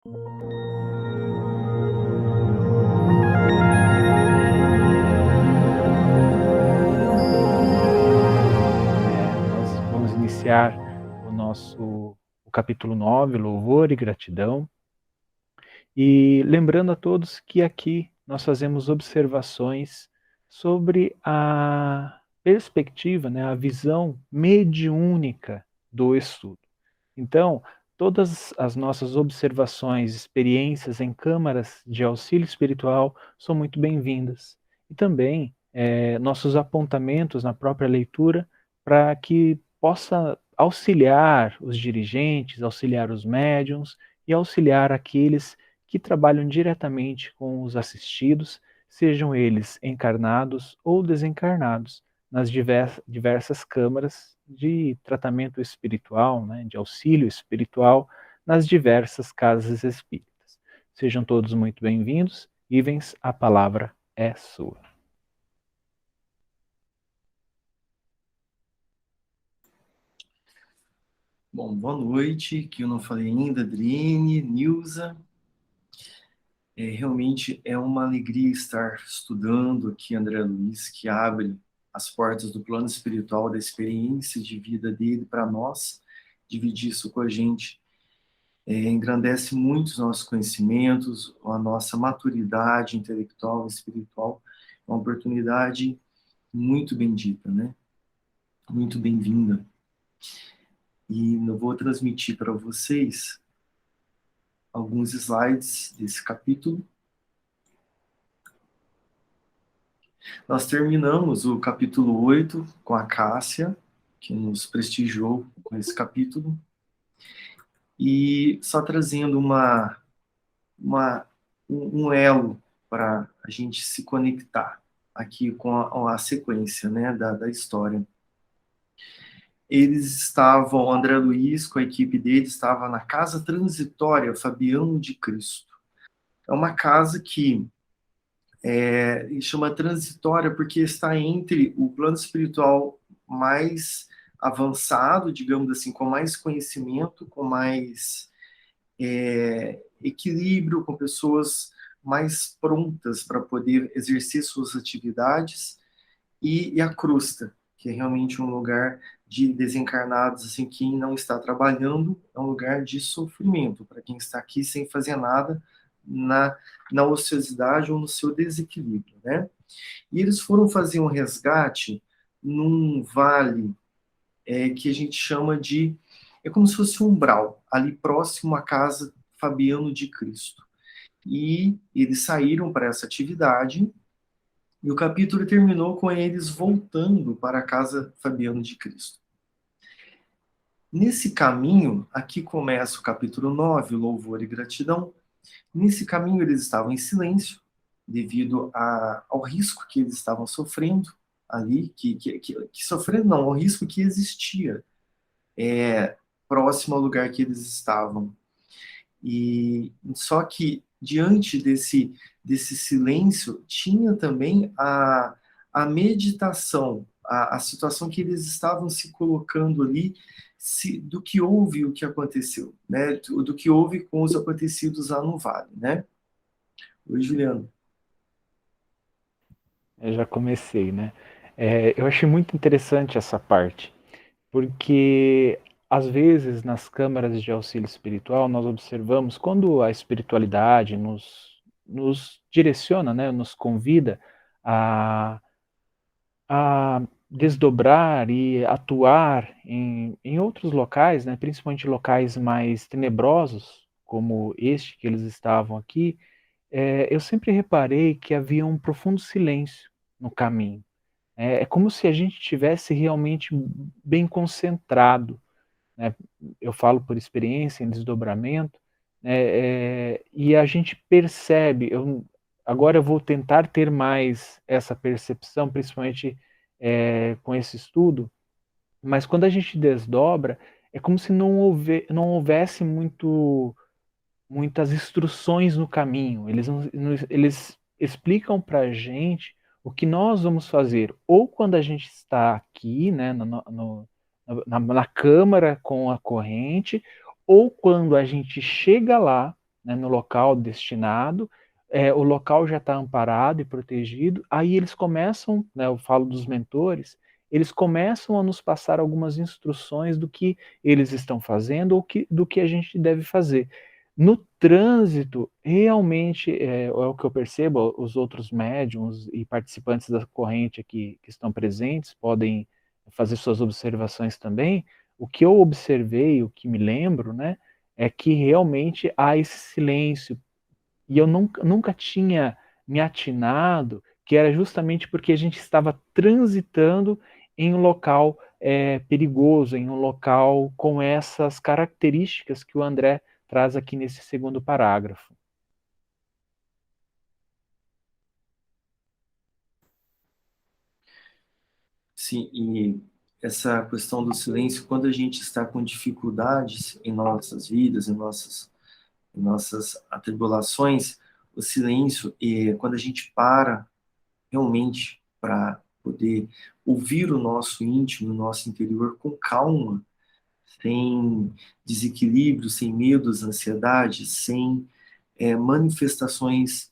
Nós vamos iniciar o capítulo 9, Louvor e Gratidão, e lembrando a todos que aqui nós fazemos observações sobre a perspectiva, né, a visão mediúnica do estudo. Então, todas as nossas observações, experiências em câmaras de auxílio espiritual são muito bem-vindas. E também nossos apontamentos na própria leitura para que possa auxiliar os dirigentes, auxiliar os médiuns e auxiliar aqueles que trabalham diretamente com os assistidos, sejam eles encarnados ou desencarnados, nas diversas câmaras de tratamento espiritual, né, de auxílio espiritual, nas diversas casas espíritas. Sejam todos muito bem-vindos. Ivens, a palavra é sua. Bom, boa noite, que eu não falei ainda, Adriene, Nilza. Realmente é uma alegria estar estudando aqui André Luiz, que abre as portas do plano espiritual, da experiência de vida dele para nós, dividir isso com a gente. Engrandece muito os nossos conhecimentos, a nossa maturidade intelectual e espiritual. É uma oportunidade muito bendita, né? Muito bem-vinda. E eu vou transmitir para vocês alguns slides desse capítulo. Nós terminamos o capítulo 8 com a Cássia, que nos prestigiou com esse capítulo, e só trazendo um elo para a gente se conectar aqui com a sequência, né, da história. Eles estavam, André Luiz, com a equipe dele, estava na Casa Transitória Fabiano de Cristo. É uma casa que chama transitória porque está entre o plano espiritual mais avançado, digamos assim, com mais conhecimento, com mais equilíbrio, com pessoas mais prontas para poder exercer suas atividades, e a crusta, que é realmente um lugar de desencarnados, assim, quem não está trabalhando, é um lugar de sofrimento, para quem está aqui sem fazer nada, na ociosidade ou no seu desequilíbrio, né? E eles foram fazer um resgate num vale que a gente chama de... É como se fosse um umbral, ali próximo à casa Fabiano de Cristo. E eles saíram para essa atividade, e o capítulo terminou com eles voltando para a casa Fabiano de Cristo. Nesse caminho, aqui começa o capítulo 9, Louvor e Gratidão. Nesse caminho eles estavam em silêncio, devido ao risco que eles estavam sofrendo ali, que sofrendo não, ao risco que existia próximo ao lugar que eles estavam. E só que diante desse silêncio tinha também a meditação, a situação que eles estavam se colocando ali, do que houve e o que aconteceu, né? Do que houve com os acontecidos lá no vale, né? Oi, Juliano. Eu já comecei, né? Eu achei muito interessante essa parte, porque às vezes nas câmaras de auxílio espiritual nós observamos quando a espiritualidade nos direciona, né, nos convida a desdobrar e atuar em outros locais, né, principalmente locais mais tenebrosos, como este que eles estavam aqui. Eu sempre reparei que havia um profundo silêncio no caminho. É como se a gente tivesse realmente bem concentrado, né? Eu falo por experiência em desdobramento, né? E a gente percebe, agora eu vou tentar ter mais essa percepção, principalmente com esse estudo, mas quando a gente desdobra, é como se não houvesse muitas instruções no caminho. Eles explicam para a gente o que nós vamos fazer, ou quando a gente está aqui, né, na câmara com a corrente, ou quando a gente chega lá né, no local destinado, o local já está amparado e protegido, aí eles começam, né, eu falo dos mentores, eles começam a nos passar algumas instruções do que eles estão fazendo ou do que a gente deve fazer. No trânsito, realmente, é o que eu percebo, os outros médiums e participantes da corrente aqui que estão presentes podem fazer suas observações também. O que eu observei, o que me lembro, né, é que realmente há esse silêncio, e eu nunca tinha me atinado que era justamente porque a gente estava transitando em um local perigoso, em um local com essas características que o André traz aqui nesse segundo parágrafo. Sim, e essa questão do silêncio, quando a gente está com dificuldades em nossas vidas, em nossas atribulações, o silêncio, e quando a gente para realmente para poder ouvir o nosso íntimo, o nosso interior com calma, sem desequilíbrio, sem medos, ansiedades, sem manifestações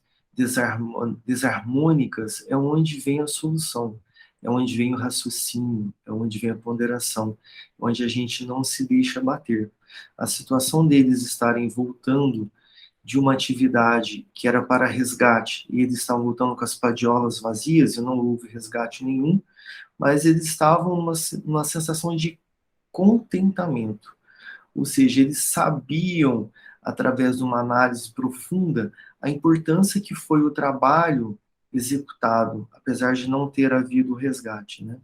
desarmônicas, é onde vem a solução, é onde vem o raciocínio, é onde vem a ponderação, onde a gente não se deixa bater. A situação deles estarem voltando de uma atividade que era para resgate, e eles estavam voltando com as padiolas vazias, e não houve resgate nenhum, mas eles estavam numa sensação de contentamento. Ou seja, eles sabiam, através de uma análise profunda, a importância que foi o trabalho executado, apesar de não ter havido resgate, né?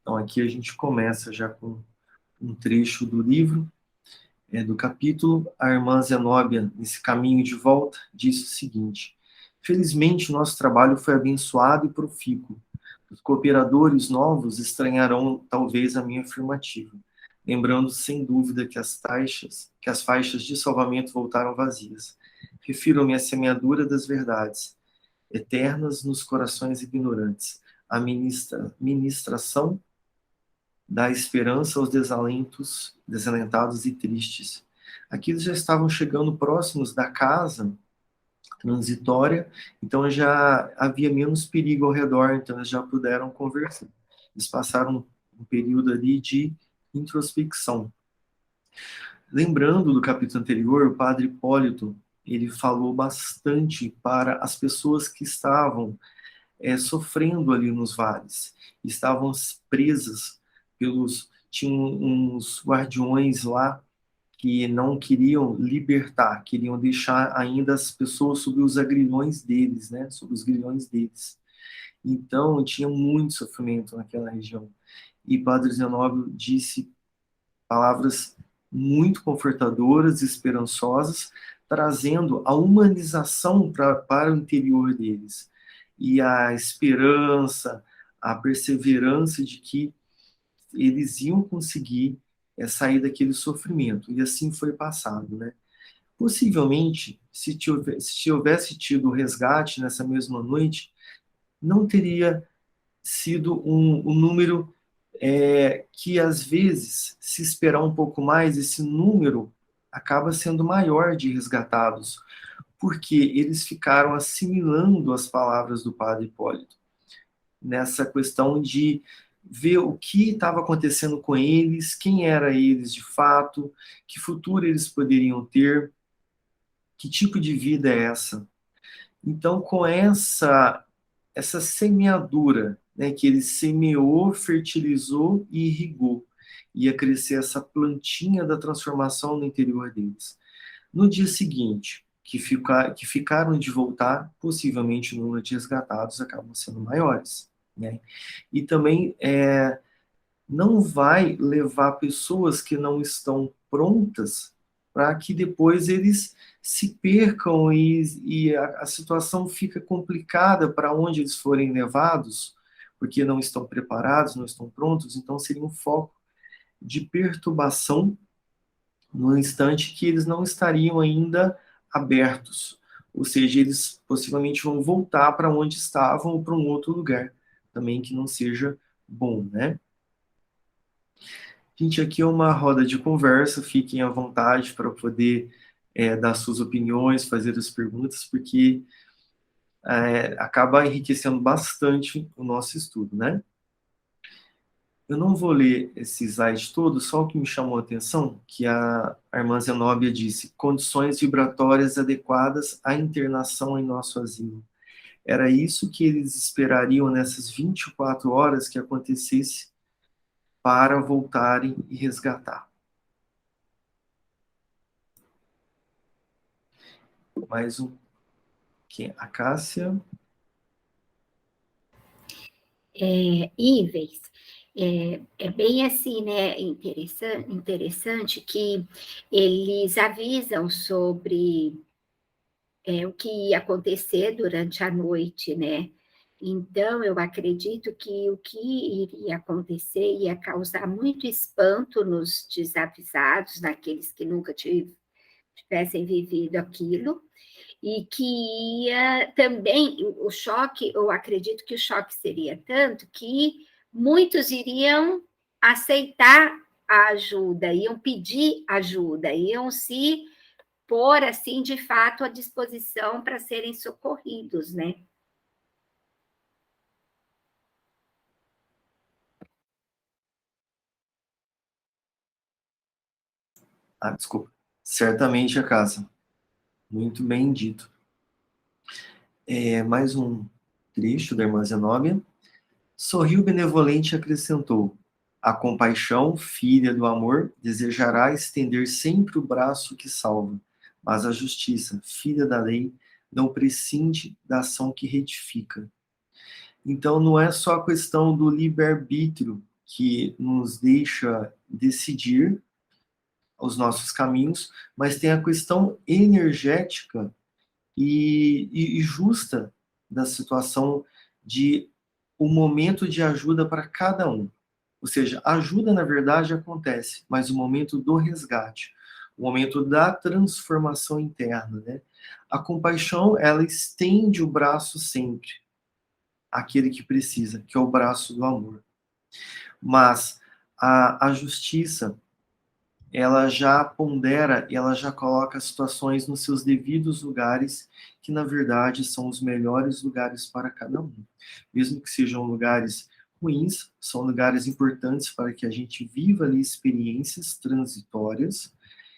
Então aqui a gente começa já com um trecho do livro, do capítulo. A irmã Zenóbia, nesse caminho de volta, disse o seguinte: felizmente nosso trabalho foi abençoado e profícuo. Os cooperadores novos estranharão talvez a minha afirmativa, lembrando sem dúvida que as faixas de salvamento voltaram vazias. Refiro-me à semeadura das verdades, eternas nos corações ignorantes, a ministração da esperança aos desalentados e tristes. Aqui eles já estavam chegando próximos da casa transitória, então já havia menos perigo ao redor, então eles já puderam conversar. Eles passaram um período ali de introspecção. Lembrando do capítulo anterior, o padre Hipólito, ele falou bastante para as pessoas que estavam sofrendo ali nos vales, estavam presas tinham uns guardiões lá que não queriam libertar, queriam deixar ainda as pessoas sob os agrilhões deles, né? Sob os grilhões deles. Então, tinha muito sofrimento naquela região. E Padre Zenóbio disse palavras muito confortadoras e esperançosas, trazendo a humanização para o interior deles. E a esperança, a perseverança de que eles iam conseguir sair daquele sofrimento. E assim foi passado, né? Possivelmente, se houvesse tido o resgate nessa mesma noite, não teria sido um número que, às vezes, se esperar um pouco mais, esse número acaba sendo maior de resgatados, porque eles ficaram assimilando as palavras do padre Hipólito, nessa questão de ver o que estava acontecendo com eles, quem era eles de fato, que futuro eles poderiam ter, que tipo de vida é essa. Então, com essa semeadura, né, que ele semeou, fertilizou e irrigou, ia crescer essa plantinha da transformação no interior deles. No dia seguinte, que ficaram de voltar, possivelmente o número de resgatados acabam sendo maiores, né? E também não vai levar pessoas que não estão prontas para que depois eles se percam e a situação fica complicada para onde eles forem levados, porque não estão preparados, não estão prontos, então seria um foco de perturbação no instante que eles não estariam ainda abertos, ou seja, eles possivelmente vão voltar para onde estavam ou para um outro lugar, também que não seja bom, né? Gente, aqui é uma roda de conversa, fiquem à vontade para poder dar suas opiniões, fazer as perguntas, porque acaba enriquecendo bastante o nosso estudo, né? Eu não vou ler esse slide todo, só o que me chamou a atenção, que a irmã Zenóbia disse, condições vibratórias adequadas à internação em nosso asilo. Era isso que eles esperariam nessas 24 horas que acontecesse para voltarem e resgatar. Mais um. A Cássia. Ives, é bem assim, né, interessante que eles avisam sobre o que ia acontecer durante a noite, né? Então, eu acredito que o que iria acontecer ia causar muito espanto nos desavisados, naqueles que nunca tivessem vivido aquilo, e que ia também, o choque, eu acredito que o choque seria tanto que muitos iriam aceitar a ajuda, iam pedir ajuda, iam se pôr, assim, de fato, à disposição para serem socorridos, né? Desculpa. Certamente a Cássia. Muito bem dito. Mais um trecho da irmã Zenóbia. Sorriu benevolente e acrescentou: a compaixão, filha do amor, desejará estender sempre o braço que salva, mas a justiça, filha da lei, não prescinde da ação que retifica. Então, não é só a questão do livre-arbítrio que nos deixa decidir os nossos caminhos, mas tem a questão energética e justa da situação de o momento de ajuda para cada um. Ou seja, a ajuda, na verdade, acontece, mas o momento do resgate, o momento da transformação interna, né? A compaixão, ela estende o braço sempre àquele que precisa, que é o braço do amor. Mas a justiça, ela já pondera, ela já coloca as situações nos seus devidos lugares, que na verdade são os melhores lugares para cada um. Mesmo que sejam lugares ruins, são lugares importantes para que a gente viva ali experiências transitórias,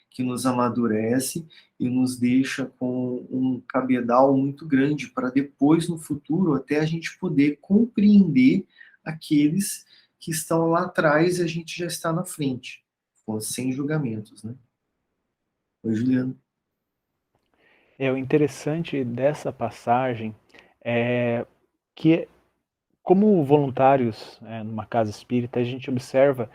que nos amadurece e nos deixa com um cabedal muito grande para depois, no futuro, até a gente poder compreender aqueles que estão lá atrás e a gente já está na frente, sem julgamentos, né? Oi, Juliano. O interessante dessa passagem é que, como voluntários numa casa espírita, a gente observa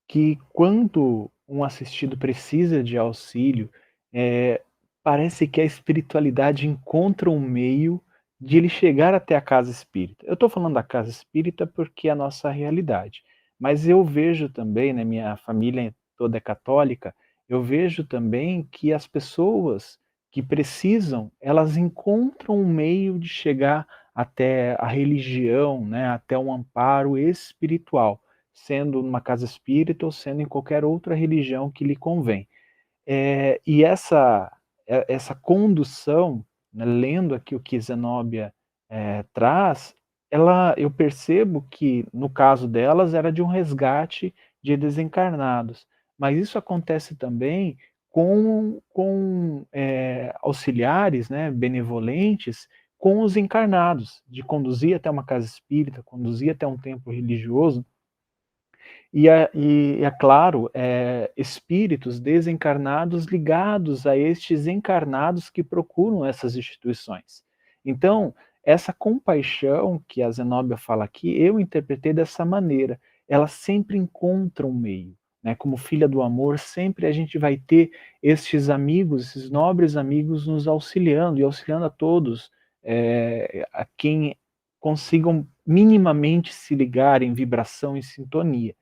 que quando um assistido precisa de auxílio, parece que a espiritualidade encontra um meio de ele chegar até a casa espírita. Eu estou falando da casa espírita porque é a nossa realidade, mas eu vejo também, né, minha família toda é católica, eu vejo também que as pessoas que precisam, elas encontram um meio de chegar até a religião, né, até um amparo espiritual, sendo numa casa espírita ou sendo em qualquer outra religião que lhe convém. E essa condução, né, lendo aqui o que Zenóbia traz, eu percebo que, no caso delas, era de um resgate de desencarnados. Mas isso acontece também com auxiliares, né, benevolentes, com os encarnados, de conduzir até uma casa espírita, conduzir até um templo religioso, é claro, espíritos desencarnados ligados a estes encarnados que procuram essas instituições. Então, essa compaixão que a Zenóbia fala aqui, eu interpretei dessa maneira. Ela sempre encontra um meio, né? Como filha do amor, sempre a gente vai ter estes amigos, esses nobres amigos nos auxiliando e auxiliando a todos, a quem consigam minimamente se ligar em vibração e sintonia.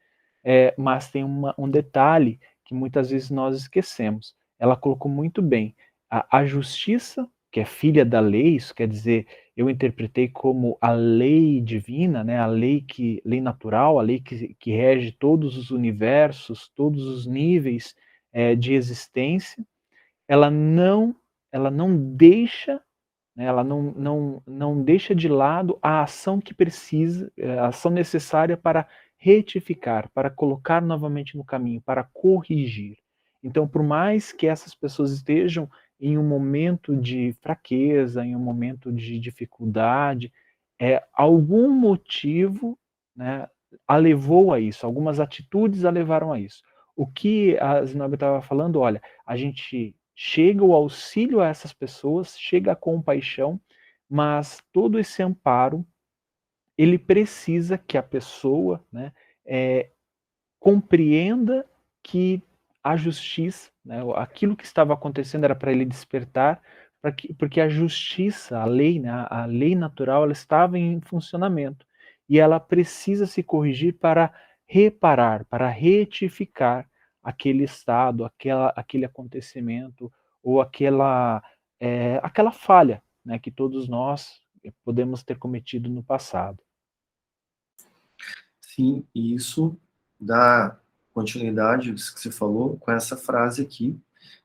Mas tem um detalhe que muitas vezes nós esquecemos. Ela colocou muito bem. A justiça, que é filha da lei, isso quer dizer, eu interpretei como a lei divina, né, lei natural, a lei que rege todos os universos, todos os níveis de existência. ela não, ela não deixa, né, ela não deixa de lado a ação que precisa, a ação necessária para retificar, para colocar novamente no caminho, para corrigir. Então, por mais que essas pessoas estejam em um momento de fraqueza, em um momento de dificuldade, algum motivo, né, a levou a isso, algumas atitudes a levaram a isso. O que a Zenobia estava falando, olha, a gente chega o auxílio a essas pessoas, chega a compaixão, mas todo esse amparo, ele precisa que a pessoa, né, compreenda que a justiça, né, aquilo que estava acontecendo era para ele despertar, porque a justiça, a lei, né, a lei natural, ela estava em funcionamento. E ela precisa se corrigir para reparar, para retificar aquele estado, aquele acontecimento, ou aquela falha, né, que todos nós podemos ter cometido no passado. Sim, e isso dá continuidade ao que você falou com essa frase aqui,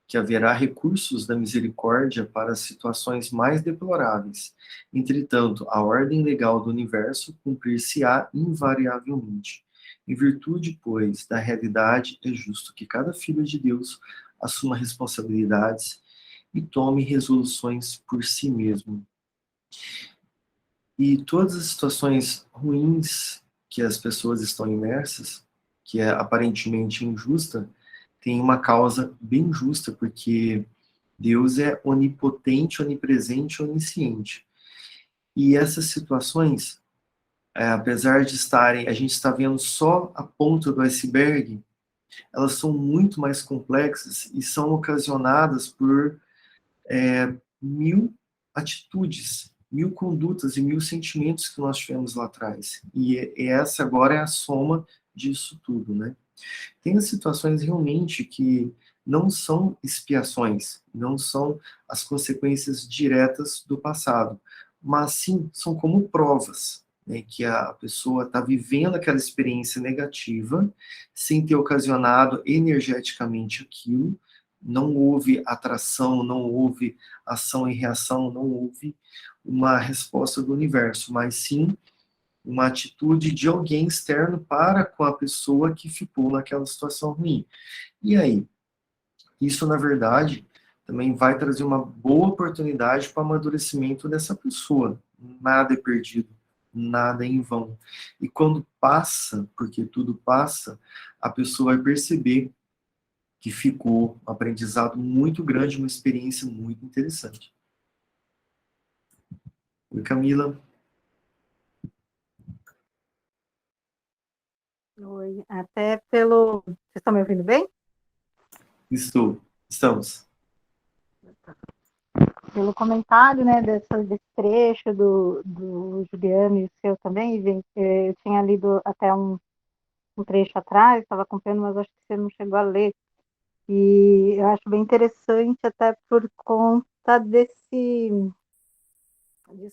que haverá recursos da misericórdia para situações mais deploráveis. Entretanto, a ordem legal do universo cumprir-se-á invariavelmente. Em virtude, pois, da realidade, é justo que cada filho de Deus assuma responsabilidades e tome resoluções por si mesmo. E todas as situações ruins que as pessoas estão imersas, que é aparentemente injusta, tem uma causa bem justa, porque Deus é onipotente, onipresente, onisciente. E essas situações, apesar de estarem, a gente está vendo só a ponta do iceberg, elas são muito mais complexas e são ocasionadas por mil atitudes, mil condutas e mil sentimentos que nós tivemos lá atrás. E essa agora é a soma disso tudo, né? Tem as situações realmente que não são expiações, não são as consequências diretas do passado, mas sim são como provas, né, que a pessoa está vivendo aquela experiência negativa sem ter ocasionado energeticamente aquilo, não houve atração, não houve ação e reação, não houve uma resposta do universo, mas sim uma atitude de alguém externo para com a pessoa que ficou naquela situação ruim. E aí? Isso, na verdade, também vai trazer uma boa oportunidade para o amadurecimento dessa pessoa. Nada é perdido, nada é em vão. E quando passa, porque tudo passa, a pessoa vai perceber que ficou um aprendizado muito grande, uma experiência muito interessante. Oi, Camila. Oi, até pelo... Vocês estão me ouvindo bem? Estamos. Pelo comentário, né, desse trecho do Juliano e o seu também, eu tinha lido até um trecho atrás, estava acompanhando, mas acho que você não chegou a ler. E eu acho bem interessante, até por conta disso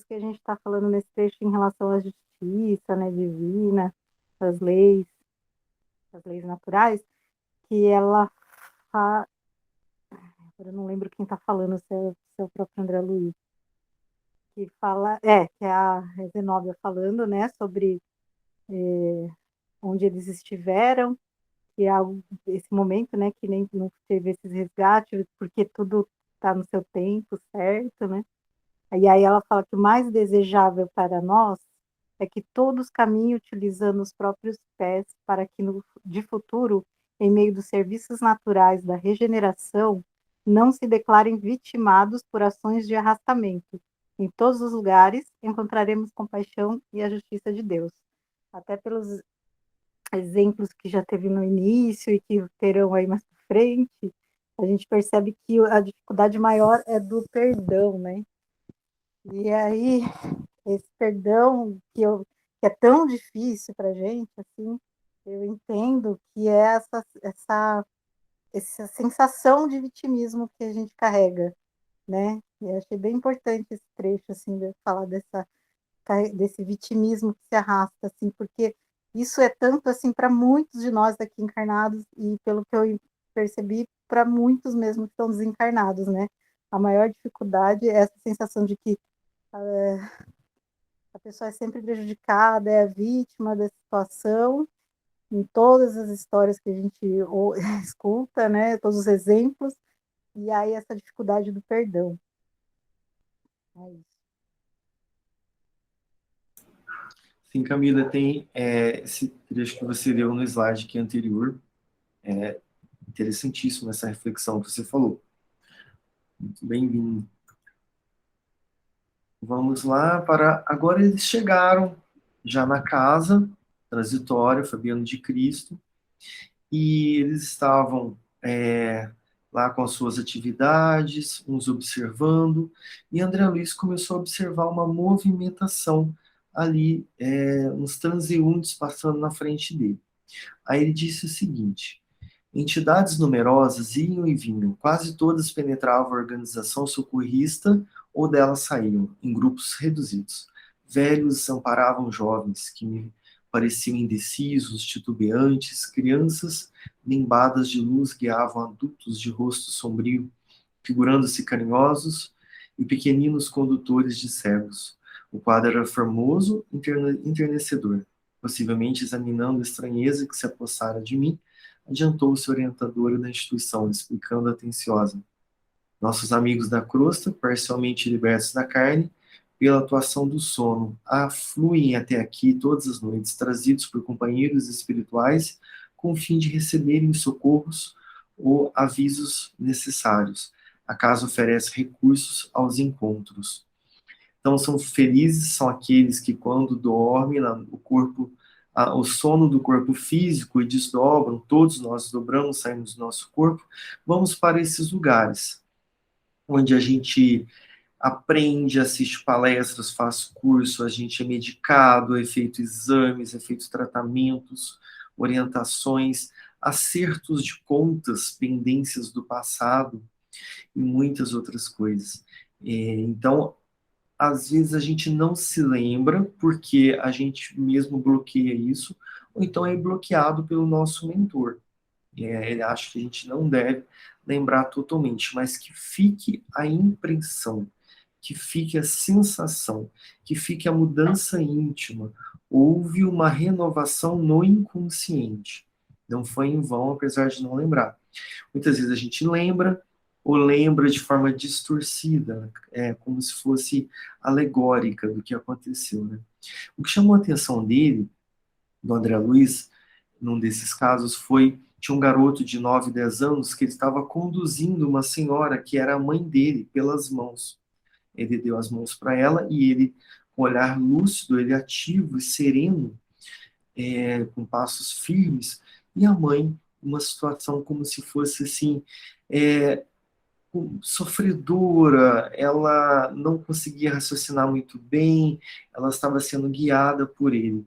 que a gente está falando nesse trecho em relação à justiça, né, divina, as leis naturais, que ela fa... eu não lembro quem está falando, se é o próprio André Luiz, que fala, que é a Zenóbia falando, né, sobre onde eles estiveram, que é esse momento, né, que nem não teve esses resgates, porque tudo está no seu tempo certo, né? E aí ela fala que o mais desejável para nós é que todos caminhem utilizando os próprios pés para que de futuro, em meio dos serviços naturais da regeneração, não se declarem vitimados por ações de arrastamento. Em todos os lugares encontraremos compaixão e a justiça de Deus. Até pelos exemplos que já teve no início e que terão aí mais para frente, a gente percebe que a dificuldade maior é do perdão, né? E aí, esse perdão que é tão difícil para a gente, assim, eu entendo que é essa sensação de vitimismo que a gente carrega, né? E eu achei bem importante esse trecho, assim, de falar desse vitimismo que se arrasta, assim, porque isso é tanto, assim, para muitos de nós aqui encarnados, e pelo que eu percebi, para muitos mesmo que estão desencarnados, né? A maior dificuldade é essa sensação de que a pessoa é sempre prejudicada, é a vítima da situação, em todas as histórias que a gente escuta, né? Todos os exemplos, e aí essa dificuldade do perdão. É isso. Sim, Camila, tem esse trecho que você leu no slide que é anterior, interessantíssimo essa reflexão que você falou. Muito bem-vindo. Vamos lá para... Agora eles chegaram já na casa transitória, Fabiano de Cristo, e eles estavam lá com as suas atividades, uns observando, e André Luiz começou a observar uma movimentação ali, uns transeuntes passando na frente dele. Aí ele disse o seguinte: entidades numerosas iam e vinham, quase todas penetravam a organização socorrista ou dela saíam, em grupos reduzidos. Velhos amparavam jovens, que me pareciam indecisos, titubeantes, crianças limbadas de luz guiavam adultos de rosto sombrio, figurando-se carinhosos, e pequeninos condutores de cegos. O quadro era formoso, enternecedor. Possivelmente examinando a estranheza que se apossara de mim, adiantou-se a orientadora da instituição, explicando atenciosa: nossos amigos da crosta, parcialmente libertos da carne, pela atuação do sono, afluem até aqui todas as noites, trazidos por companheiros espirituais, com o fim de receberem os socorros ou avisos necessários. A casa oferece recursos aos encontros. Então, são felizes são aqueles que, quando dormem, o corpo, o sono do corpo físico e desdobram, todos nós dobramos, saímos do nosso corpo, vamos para esses lugares, onde a gente aprende, assiste palestras, faz curso, a gente é medicado, é feito exames, é feito tratamentos, orientações, acertos de contas, pendências do passado e muitas outras coisas. Então, às vezes a gente não se lembra porque a gente mesmo bloqueia isso, ou então é bloqueado pelo nosso mentor. Ele acha que a gente não deve lembrar totalmente, mas que fique a impressão, que fique a sensação, que fique a mudança íntima. Houve uma renovação no inconsciente. Não foi em vão, apesar de não lembrar. Muitas vezes a gente lembra, ou lembra de forma distorcida, como se fosse alegórica do que aconteceu. Né? O que chamou a atenção dele, do André Luiz, num desses casos, tinha um garoto de 9, 10 anos que ele estava conduzindo uma senhora que era a mãe dele pelas mãos. Ele deu as mãos para ela e ele, com olhar lúcido, ele ativo e sereno, com passos firmes, e a mãe, uma situação como se fosse assim, sofredora, ela não conseguia raciocinar muito bem, ela estava sendo guiada por ele.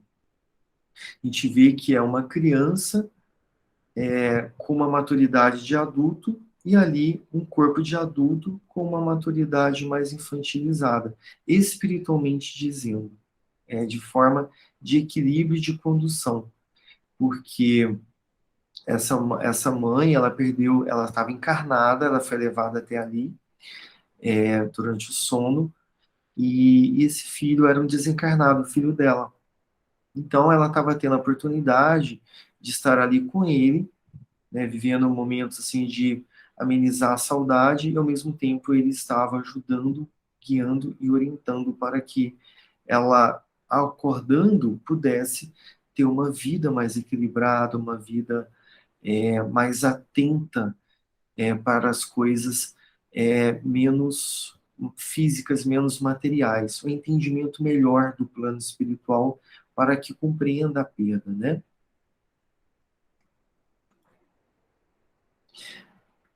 A gente vê que é uma criança com uma maturidade de adulto e ali um corpo de adulto com uma maturidade mais infantilizada, espiritualmente dizendo, de forma de equilíbrio e de condução, porque essa mãe, ela estava encarnada, ela foi levada até ali durante o sono, e esse filho era um desencarnado, o filho dela. Então ela estava tendo a oportunidade de estar ali com ele, né, vivendo momentos assim de amenizar a saudade, e ao mesmo tempo ele estava ajudando, guiando e orientando para que ela, acordando, pudesse ter uma vida mais equilibrada, uma vida mais atenta para as coisas menos físicas, menos materiais, um entendimento melhor do plano espiritual para que compreenda a perda, né?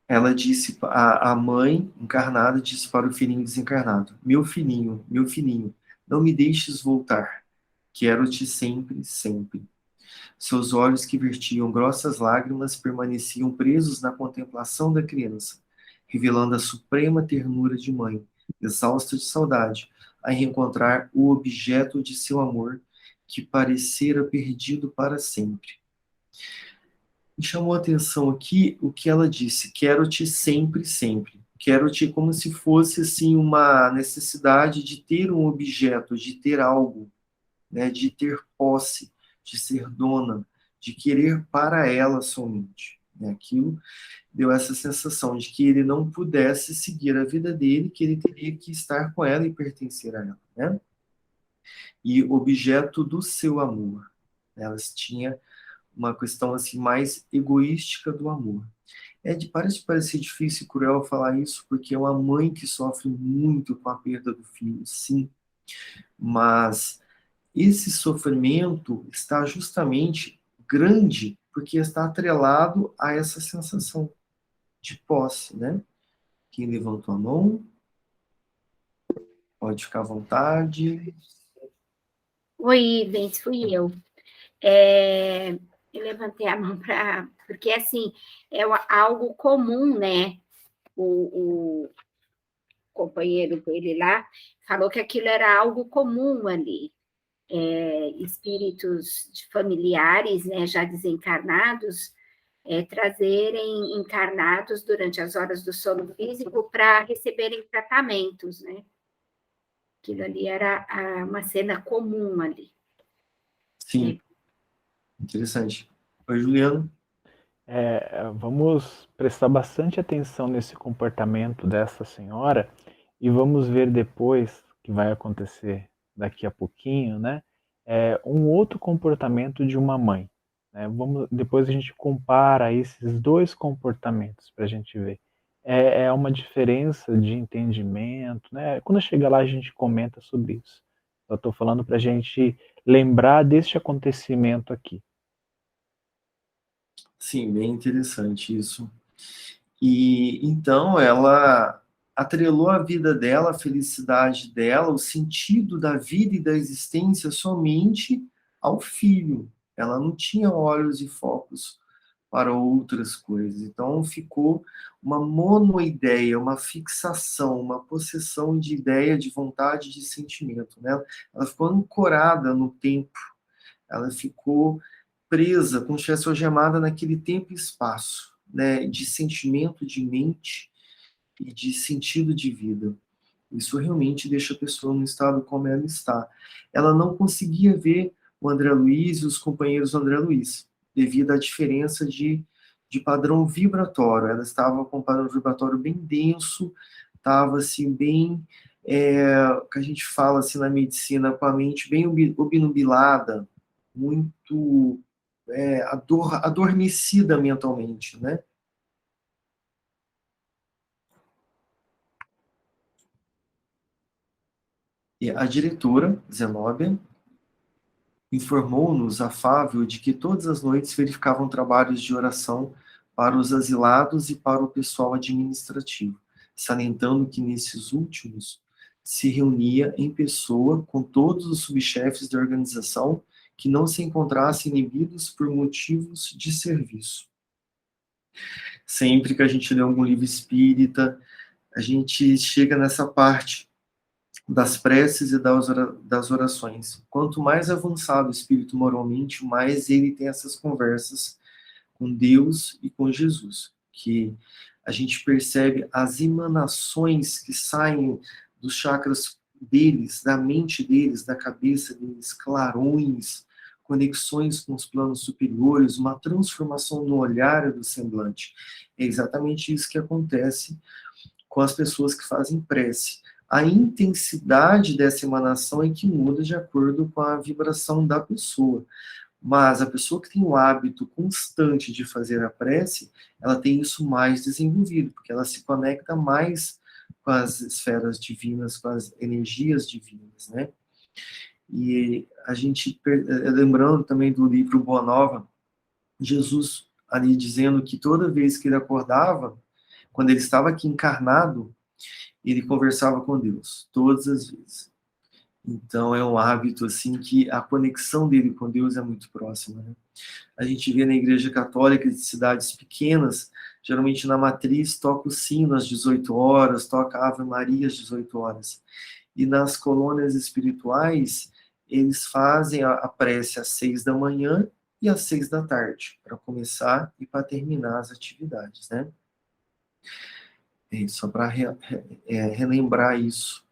Ela disse, a mãe encarnada disse para o filhinho desencarnado: meu filhinho, não me deixes voltar. Quero-te sempre, sempre. Seus olhos, que vertiam grossas lágrimas, permaneciam presos na contemplação da criança, revelando a suprema ternura de mãe, exausta de saudade, a reencontrar o objeto de seu amor, que parecera perdido para sempre. Me chamou a atenção aqui o que ela disse: quero-te sempre, sempre. Quero-te como se fosse assim uma necessidade de ter um objeto, de ter algo, né, de ter posse, de ser dona, de querer para ela somente. Né? Aquilo deu essa sensação de que ele não pudesse seguir a vida dele, que ele teria que estar com ela e pertencer a ela. Né? E objeto do seu amor. Elas tinham uma questão assim mais egoística do amor. Parece parecer difícil e cruel falar isso, porque é uma mãe que sofre muito com a perda do filho, sim. Mas esse sofrimento está justamente grande porque está atrelado a essa sensação de posse, né? Quem levantou a mão, pode ficar à vontade. Oi, Bens, fui eu. Eu levantei a mão porque, assim, é algo comum, né? O companheiro dele lá falou que aquilo era algo comum ali. Espíritos de familiares, né, já desencarnados, trazerem encarnados durante as horas do sono físico para receberem tratamentos, né? Aquilo ali era uma cena comum ali. Sim, interessante. Oi, Juliano. Vamos prestar bastante atenção nesse comportamento dessa senhora e vamos ver depois, que vai acontecer daqui a pouquinho, né? Um outro comportamento de uma mãe. Né? Depois a gente compara esses dois comportamentos para a gente ver. É uma diferença de entendimento, né? Quando chegar lá a gente comenta sobre isso. Eu estou falando para a gente lembrar deste acontecimento aqui. Sim, bem interessante isso. E então ela atrelou a vida dela, a felicidade dela, o sentido da vida e da existência somente ao filho. Ela não tinha olhos e focos para outras coisas. Então ficou uma monoideia, uma fixação, uma possessão de ideia, de vontade, de sentimento. Né? Ela ficou ancorada no tempo, ela ficou presa, como se estivesse algemada naquele tempo e espaço, né, de sentimento, de mente e de sentido de vida. Isso realmente deixa a pessoa no estado como ela está. Ela não conseguia ver o André Luiz e os companheiros do André Luiz, devido à diferença de padrão vibratório. Ela estava com um padrão vibratório bem denso, estava assim, bem, que a gente fala assim na medicina, com a mente bem obnubilada, muito adormecida mentalmente, né? E a diretora, Zenóbia, informou-nos afável de que todas as noites verificavam trabalhos de oração para os asilados e para o pessoal administrativo, salientando que nesses últimos se reunia em pessoa com todos os subchefes da organização que não se encontrassem inibidos por motivos de serviço. Sempre que a gente lê algum livro espírita, a gente chega nessa parte das preces e das orações. Quanto mais avançado o espírito moralmente, mais ele tem essas conversas com Deus e com Jesus, que a gente percebe as emanações que saem dos chakras deles, da mente deles, da cabeça deles, clarões, conexões com os planos superiores, uma transformação no olhar e do semblante. É exatamente isso que acontece com as pessoas que fazem prece. A intensidade dessa emanação é que muda de acordo com a vibração da pessoa. Mas a pessoa que tem o hábito constante de fazer a prece, ela tem isso mais desenvolvido, porque ela se conecta mais com as esferas divinas, com as energias divinas, né? E a gente, lembrando também do livro Boa Nova, Jesus ali dizendo que toda vez que ele acordava, quando ele estava aqui encarnado, ele conversava com Deus, todas as vezes. Então, é um hábito, assim, que a conexão dele com Deus é muito próxima, né? A gente vê na Igreja Católica de cidades pequenas, geralmente na matriz, toca o sino às 18 horas, toca a Ave Maria às 18 horas. E nas colônias espirituais, eles fazem a prece às 6 da manhã e às 6 da tarde, para começar e para terminar as atividades, né? Só para relembrar isso.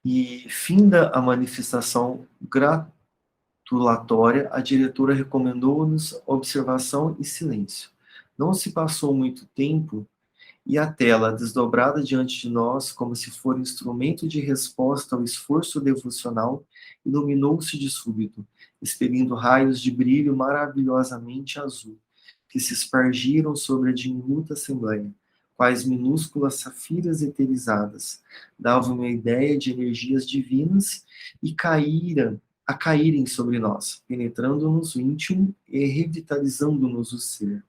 E finda a manifestação gratulatória, a diretora recomendou-nos observação e silêncio. Não se passou muito tempo e a tela, desdobrada diante de nós, como se for instrumento de resposta ao esforço devocional, iluminou-se de súbito, expelindo raios de brilho maravilhosamente azul, que se espargiram sobre a diminuta assembleia, quais minúsculas safiras eterizadas, davam uma ideia de energias divinas e caírem sobre nós, penetrando-nos o íntimo e revitalizando-nos o ser.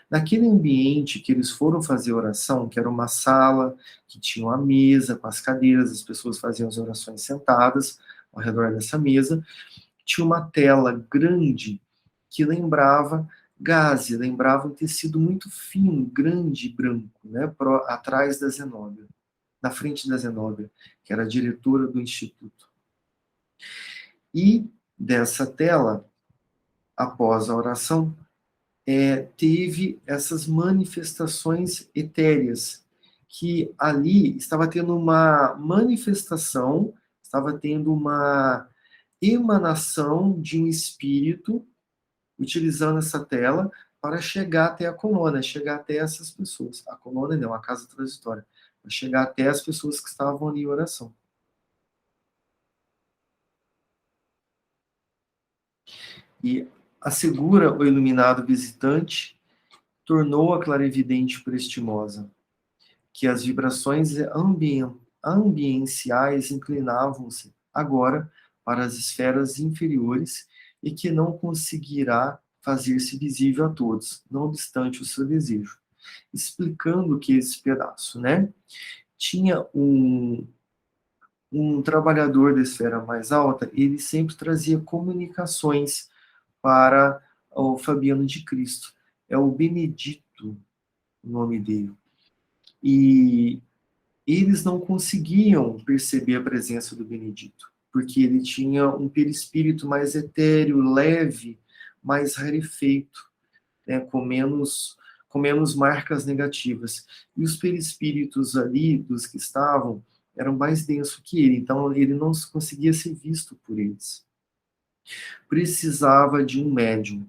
Naquele ambiente que eles foram fazer oração, que era uma sala, que tinha uma mesa com as cadeiras, as pessoas faziam as orações sentadas ao redor dessa mesa, tinha uma tela grande que lembrava gaze, lembrava um tecido muito fino, grande e branco, né, atrás da Zenóbia, na frente da Zenóbia, que era a diretora do instituto. E dessa tela, após a oração, teve essas manifestações etéreas, que ali estava tendo uma manifestação, estava tendo uma emanação de um espírito, utilizando essa tela, para chegar até a colônia, chegar até essas pessoas. A colônia não, a casa transitória. Para chegar até as pessoas que estavam ali em oração. E assegura o iluminado visitante, tornou a clarividente prestimosa, que as vibrações ambienciais inclinavam-se agora para as esferas inferiores e que não conseguirá fazer-se visível a todos, não obstante o seu desejo. Explicando que esse pedaço, né? Tinha um trabalhador da esfera mais alta, ele sempre trazia comunicações para o Fabiano de Cristo. É o Benedito, o nome dele. E eles não conseguiam perceber a presença do Benedito, porque ele tinha um perispírito mais etéreo, leve, mais rarefeito, né, com menos marcas negativas. E os perispíritos ali, dos que estavam, eram mais densos que ele, então ele não conseguia ser visto por eles. Precisava de um médium.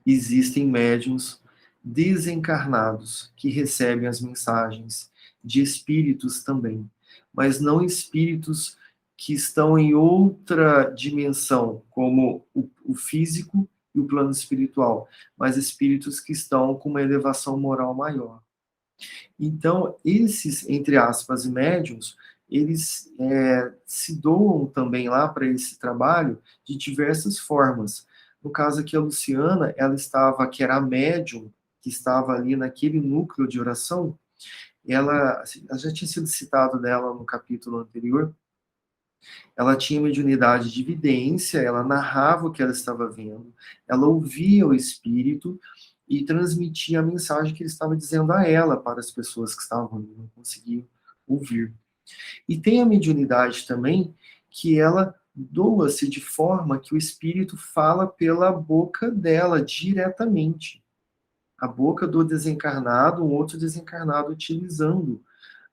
Existem médiums desencarnados que recebem as mensagens de espíritos também, mas não espíritos que estão em outra dimensão, como o físico e o plano espiritual, mas espíritos que estão com uma elevação moral maior. Então, esses, entre aspas, médiums, eles se doam também lá para esse trabalho de diversas formas. No caso aqui, a Luciana, que era a médium, que estava ali naquele núcleo de oração, ela já tinha sido citado dela no capítulo anterior, ela tinha mediunidade de vidência, ela narrava o que ela estava vendo, ela ouvia o espírito e transmitia a mensagem que ele estava dizendo a ela para as pessoas que estavam ali, não conseguiam ouvir. E tem a mediunidade também, que ela doa-se de forma que o espírito fala pela boca dela diretamente. A boca do desencarnado, um outro desencarnado utilizando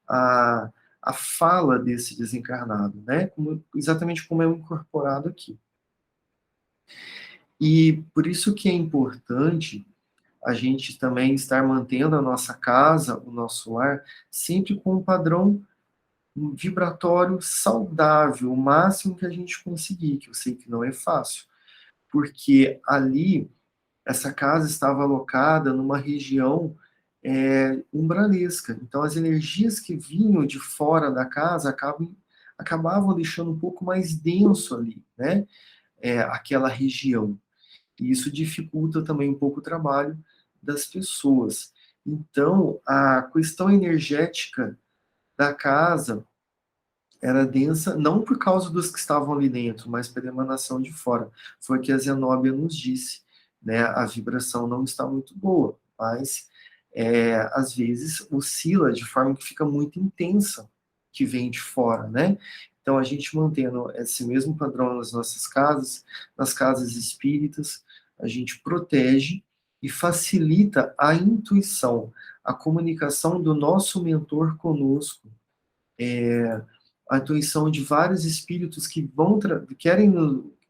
a fala desse desencarnado, né? Exatamente como é incorporado aqui. E por isso que é importante a gente também estar mantendo a nossa casa, o nosso lar, sempre com um padrão vibratório saudável, o máximo que a gente conseguir, que eu sei que não é fácil, porque ali essa casa estava alocada numa região umbralesca. Então, as energias que vinham de fora da casa acabavam deixando um pouco mais denso ali, né? Aquela região. E isso dificulta também um pouco o trabalho das pessoas. Então, a questão energética da casa era densa, não por causa dos que estavam ali dentro, mas pela emanação de fora. Foi o que a Zenóbia nos disse, né? A vibração não está muito boa, mas às vezes oscila de forma que fica muito intensa, que vem de fora, né? Então, a gente mantendo esse mesmo padrão nas nossas casas, nas casas espíritas, a gente protege e facilita a intuição, a comunicação do nosso mentor conosco, a intuição de vários espíritos que querem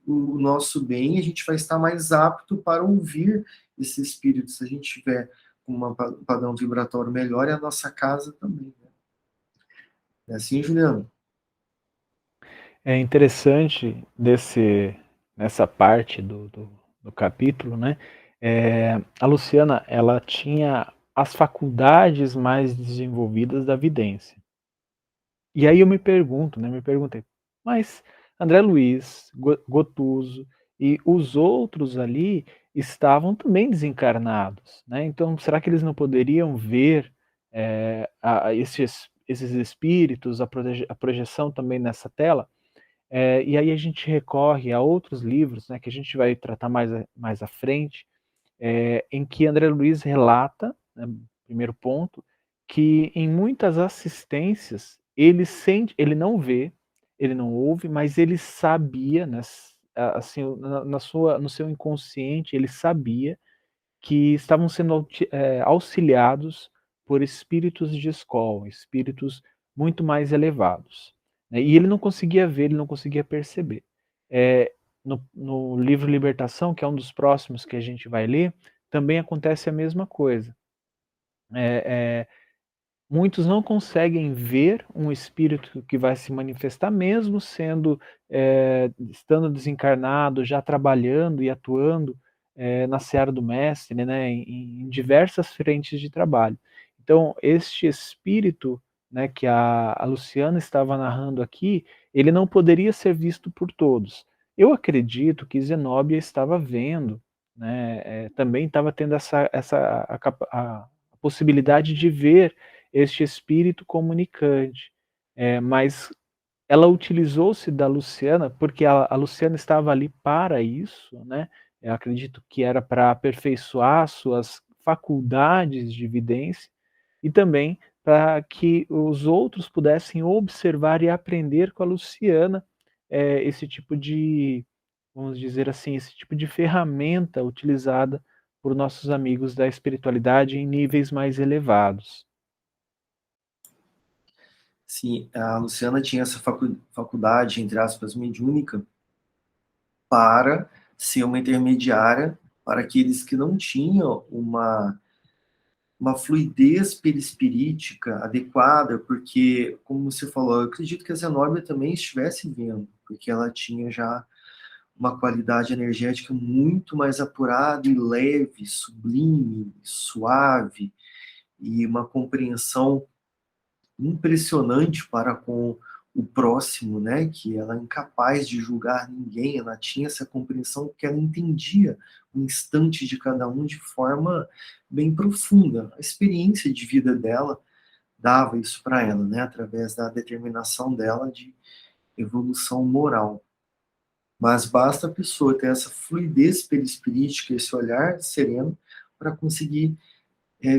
o nosso bem, e a gente vai estar mais apto para ouvir esse espírito, se a gente tiver um padrão vibratório melhor, e a nossa casa também. Né? É assim, Juliano? É interessante nessa parte do capítulo, né? A Luciana, ela tinha as faculdades mais desenvolvidas da vidência. E aí eu me pergunto, né? Me perguntei, mas André Luiz, Gotuso e os outros ali estavam também desencarnados, né? Então, será que eles não poderiam ver esses espíritos, a projeção também nessa tela? E aí a gente recorre a outros livros, né, que a gente vai tratar mais à frente, em que André Luiz relata, né, primeiro ponto, que em muitas assistências ele não vê, ele não ouve, mas ele sabia, né, assim, no seu inconsciente, ele sabia que estavam sendo auxiliados por espíritos de escola, espíritos muito mais elevados. Né? E ele não conseguia ver, ele não conseguia perceber. No livro Libertação, que é um dos próximos que a gente vai ler, também acontece a mesma coisa. Muitos não conseguem ver um espírito que vai se manifestar, mesmo estando desencarnado, já trabalhando e atuando na seara do mestre, né, em diversas frentes de trabalho. Então, este espírito, né, que a Luciana estava narrando aqui, ele não poderia ser visto por todos. Eu acredito que Zenóbia estava vendo, né, também estava tendo a possibilidade de ver este espírito comunicante. Mas ela utilizou-se da Luciana, porque a Luciana estava ali para isso, né? Eu acredito que era para aperfeiçoar suas faculdades de vidência e também para que os outros pudessem observar e aprender com a Luciana esse tipo de, vamos dizer assim, esse tipo de ferramenta utilizada por nossos amigos da espiritualidade em níveis mais elevados. Sim, a Luciana tinha essa faculdade, entre aspas, mediúnica, para ser uma intermediária para aqueles que não tinham uma fluidez perispirítica adequada, porque, como você falou, eu acredito que a Zenóbia também estivesse vendo, porque ela tinha já uma qualidade energética muito mais apurada e leve, sublime, suave, e uma compreensão impressionante para com o próximo, né? Que ela é incapaz de julgar ninguém, ela tinha essa compreensão porque ela entendia o instante de cada um de forma bem profunda. A experiência de vida dela dava isso para ela, né? Através da determinação dela de evolução moral. Mas basta a pessoa ter essa fluidez perispirítica, esse olhar sereno, para conseguir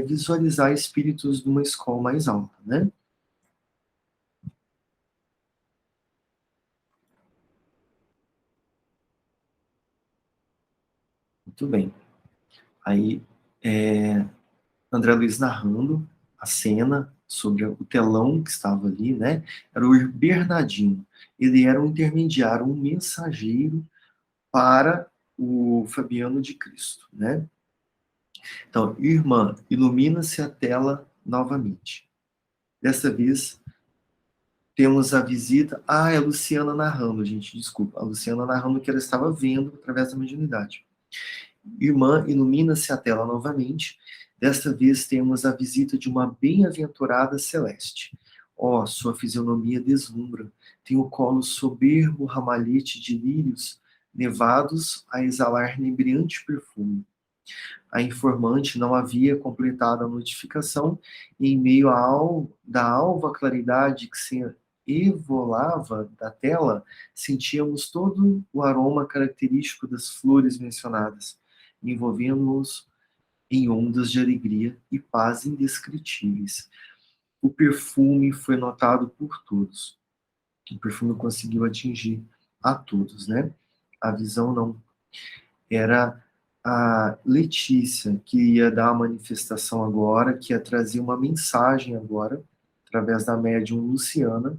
visualizar espíritos de uma escola mais alta, né? Muito bem. Aí, André Luiz narrando a cena sobre o telão que estava ali, né? Era o Bernardino. Ele era um intermediário, um mensageiro para o Fabiano de Cristo, né? Então, irmã, ilumina-se a tela novamente. Dessa vez, temos a visita. Ah, é a Luciana narrando, gente, desculpa. A Luciana narrando o que ela estava vendo através da mediunidade. Irmã, ilumina-se a tela novamente. Desta vez temos a visita de uma bem-aventurada celeste. Ó, sua fisionomia deslumbra. Tem o colo soberbo, ramalhete de lírios nevados a exalar inebriante perfume. A informante não havia completado a notificação e, em meio da alva claridade que se evolava da tela, sentíamos todo o aroma característico das flores mencionadas, envolvendo-nos em ondas de alegria e paz indescritíveis. O perfume foi notado por todos. O perfume conseguiu atingir a todos, né? A visão não. Era a Letícia que ia dar a manifestação agora, que ia trazer uma mensagem agora, através da médium Luciana,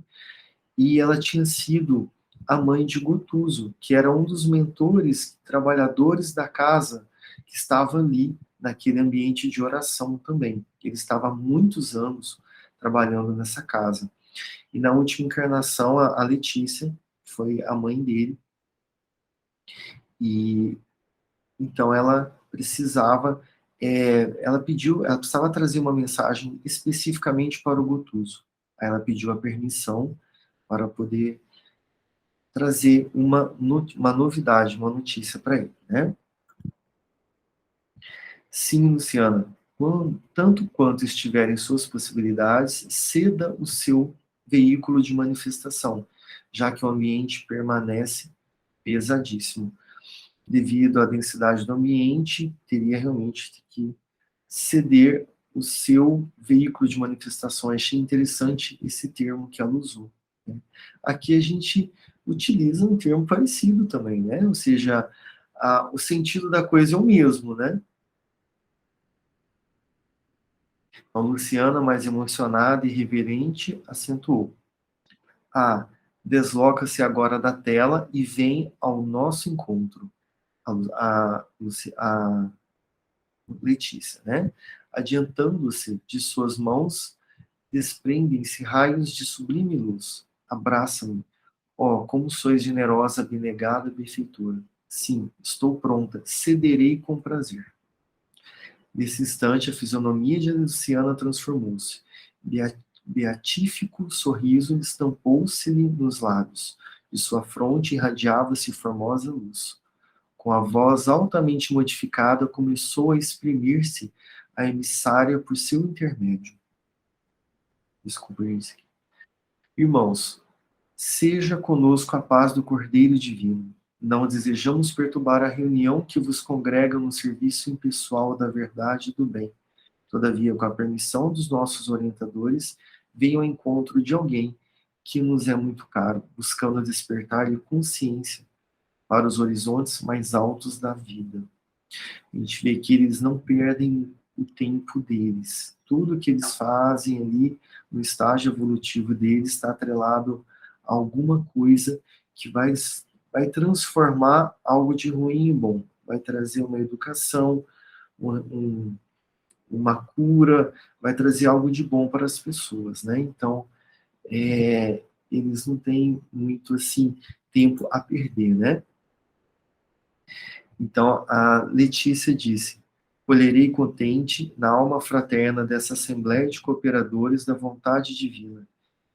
e ela tinha sido a mãe de Gotuso, que era um dos mentores, trabalhadores da casa, que estava ali, naquele ambiente de oração também. Ele estava há muitos anos trabalhando nessa casa. E na última encarnação, a Letícia foi a mãe dele, e então ela precisava, ela precisava trazer uma mensagem especificamente para o Gotuso. Aí ela pediu a permissão para poder trazer uma novidade, uma notícia para ele, né? Sim, Luciana, tanto quanto estiverem suas possibilidades, ceda o seu veículo de manifestação, já que o ambiente permanece pesadíssimo. Devido à densidade do ambiente, teria realmente que ceder o seu veículo de manifestação. Achei interessante esse termo que ela usou, né? Aqui a gente utiliza um termo parecido também, né? Ou seja, o sentido da coisa é o mesmo, né? A Luciana, mais emocionada e reverente, acentuou: desloca-se agora da tela e vem ao nosso encontro. A Letícia, né? Adiantando-se de suas mãos, desprendem-se raios de sublime luz. Abraça-me. Oh, como sois generosa, abnegada, benfeitora. Sim, estou pronta, cederei com prazer. Nesse instante, a fisionomia de Luciana transformou-se. Beatífico sorriso estampou-se-lhe nos lábios. De sua fronte irradiava-se formosa luz. Com a voz altamente modificada, começou a exprimir-se a emissária por seu intermédio. Desculpa, isso. Irmãos, seja conosco a paz do Cordeiro Divino. Não desejamos perturbar a reunião que vos congrega no serviço impessoal da verdade e do bem. Todavia, com a permissão dos nossos orientadores, venho ao encontro de alguém que nos é muito caro, buscando despertar-lhe consciência para os horizontes mais altos da vida. A gente vê que eles não perdem o tempo deles. Tudo que eles fazem ali no estágio evolutivo deles está atrelado a alguma coisa que vai transformar algo de ruim em bom. Vai trazer uma educação, uma cura, vai trazer algo de bom para as pessoas, né? Então, eles não têm muito, assim, tempo a perder, né? Então, a Letícia disse: colherei contente na alma fraterna dessa assembleia de cooperadores da vontade divina,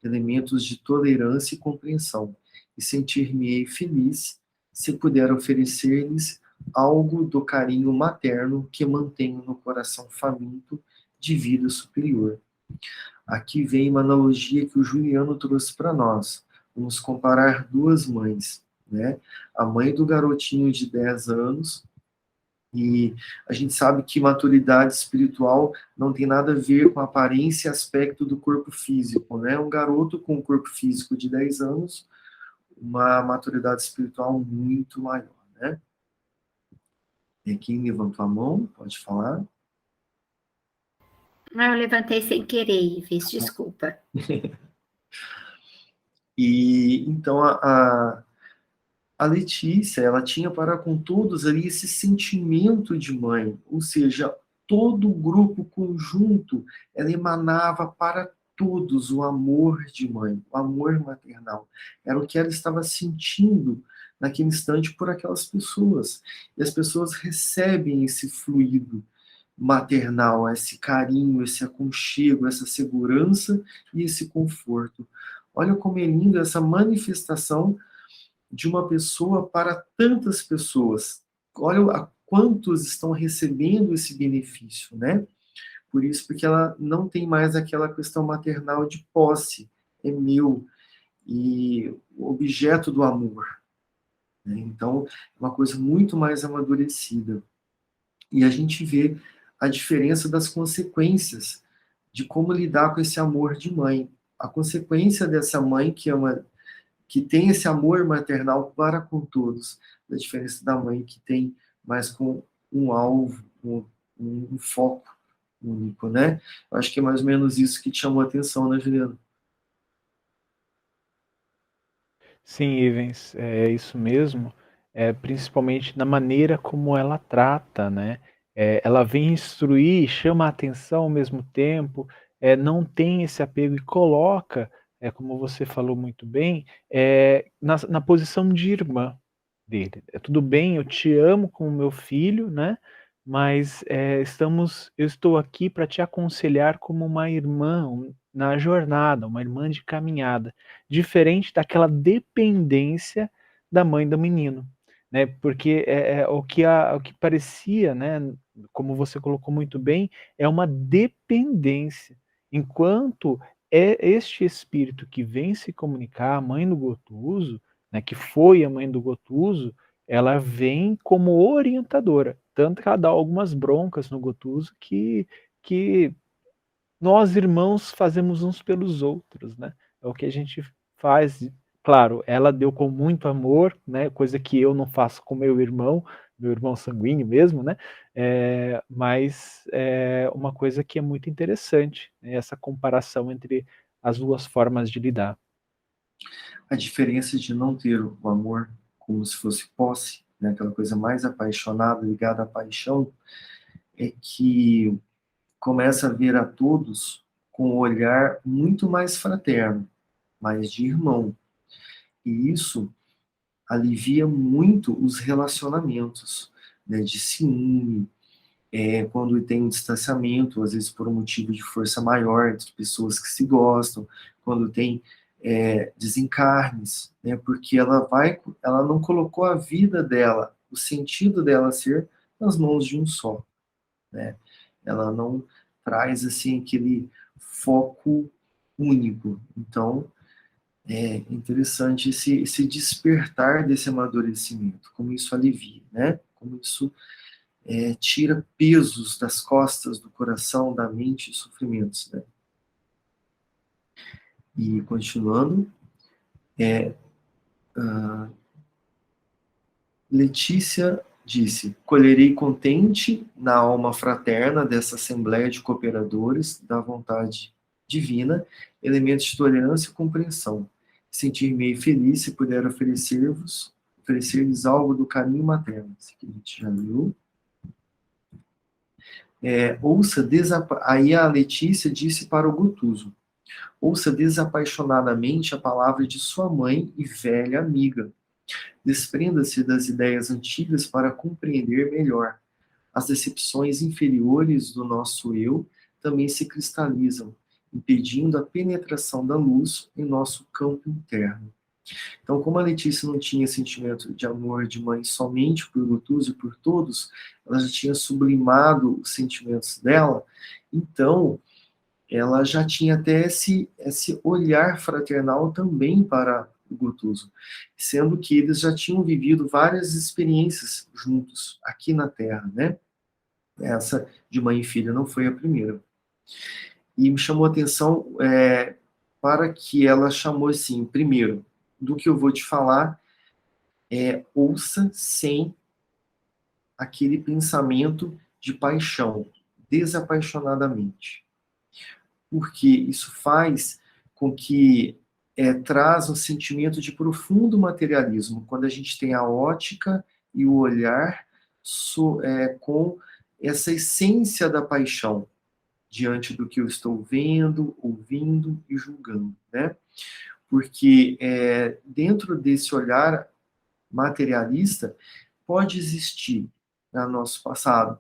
elementos de tolerância e compreensão, e sentir-me-ei feliz se puder oferecer-lhes algo do carinho materno que mantenho no coração faminto de vida superior. Aqui vem uma analogia que o Juliano trouxe para nós. Vamos comparar duas mães, né? A mãe do garotinho de 10 anos, e a gente sabe que maturidade espiritual não tem nada a ver com a aparência e aspecto do corpo físico, né? Um garoto com um corpo físico de 10 anos, uma maturidade espiritual muito maior, né? E quem levantou a mão, pode falar. Eu levantei sem querer, Ives, desculpa. E então a Letícia, ela tinha para com todos ali esse sentimento de mãe, ou seja, todo o grupo conjunto, ela emanava para todos o amor de mãe, o amor maternal. Era o que ela estava sentindo naquele instante por aquelas pessoas. E as pessoas recebem esse fluido maternal, esse carinho, esse aconchego, essa segurança e esse conforto. Olha como é linda essa manifestação de uma pessoa para tantas pessoas. Olha a quantos estão recebendo esse benefício, né? Por isso, porque ela não tem mais aquela questão maternal de posse, é meu, e objeto do amor, né? Então, é uma coisa muito mais amadurecida. E a gente vê a diferença das consequências de como lidar com esse amor de mãe. A consequência dessa mãe que ama que tem esse amor maternal para com todos, a diferença da mãe que tem mais com um alvo, um foco único, né? Eu acho que é mais ou menos isso que te chamou a atenção, né, Juliana? Sim, Ivens, é isso mesmo, principalmente na maneira como ela trata, né? Ela vem instruir, chama a atenção ao mesmo tempo, não tem esse apego e coloca, como você falou muito bem, na posição de irmã dele. Tudo bem, eu te amo como meu filho, né? Mas eu estou aqui para te aconselhar como uma irmã na jornada, uma irmã de caminhada, diferente daquela dependência da mãe do menino, né? Porque o que parecia, né? Como você colocou muito bem, é uma dependência. Enquanto é este espírito que vem se comunicar, a mãe do Gotuso, né, que foi a mãe do Gotuso, ela vem como orientadora. Tanto que ela dá algumas broncas no Gotuso que nós irmãos fazemos uns pelos outros, né? É o que a gente faz. Claro, ela deu com muito amor, né? Coisa que eu não faço com meu irmão sanguíneo mesmo, né? Mas é uma coisa que é muito interessante, né? Essa comparação entre as duas formas de lidar. A diferença de não ter o amor como se fosse posse, né, aquela coisa mais apaixonada, ligada à paixão, é que começa a ver a todos com um olhar muito mais fraterno, mais de irmão. E isso alivia muito os relacionamentos, né, de ciúme, quando tem um distanciamento, às vezes por um motivo de força maior entre pessoas que se gostam, quando tem desencarnes, né, porque ela não colocou a vida dela, o sentido dela ser nas mãos de um só, né? Ela não traz assim aquele foco único. Então, é interessante esse despertar desse amadurecimento, como isso alivia, né? Como isso tira pesos das costas, do coração, da mente e sofrimentos, né? E continuando, Letícia disse: colherei contente na alma fraterna dessa assembleia de cooperadores da vontade divina, elementos de tolerância e compreensão. Sentir-me feliz se puder oferecer-lhes algo do caminho materno. Esse aqui a gente já leu. Aí a Letícia disse para o Gutuso: ouça desapaixonadamente a palavra de sua mãe e velha amiga. Desprenda-se das ideias antigas para compreender melhor. As decepções inferiores do nosso eu também se cristalizam, impedindo a penetração da luz em nosso campo interno. Então, como a Letícia não tinha sentimento de amor de mãe somente por Gutuso e por todos, ela já tinha sublimado os sentimentos dela, então ela já tinha até esse olhar fraternal também para o Gotuso, sendo que eles já tinham vivido várias experiências juntos aqui na Terra, né? Essa de mãe e filha não foi a primeira. E me chamou a atenção para que ela chamou assim, primeiro, do que eu vou te falar, ouça sem aquele pensamento de paixão, desapaixonadamente. Porque isso faz com que traz um sentimento de profundo materialismo, quando a gente tem a ótica e o olhar com essa essência da paixão diante do que eu estou vendo, ouvindo e julgando, né? Porque dentro desse olhar materialista pode existir, no nosso passado,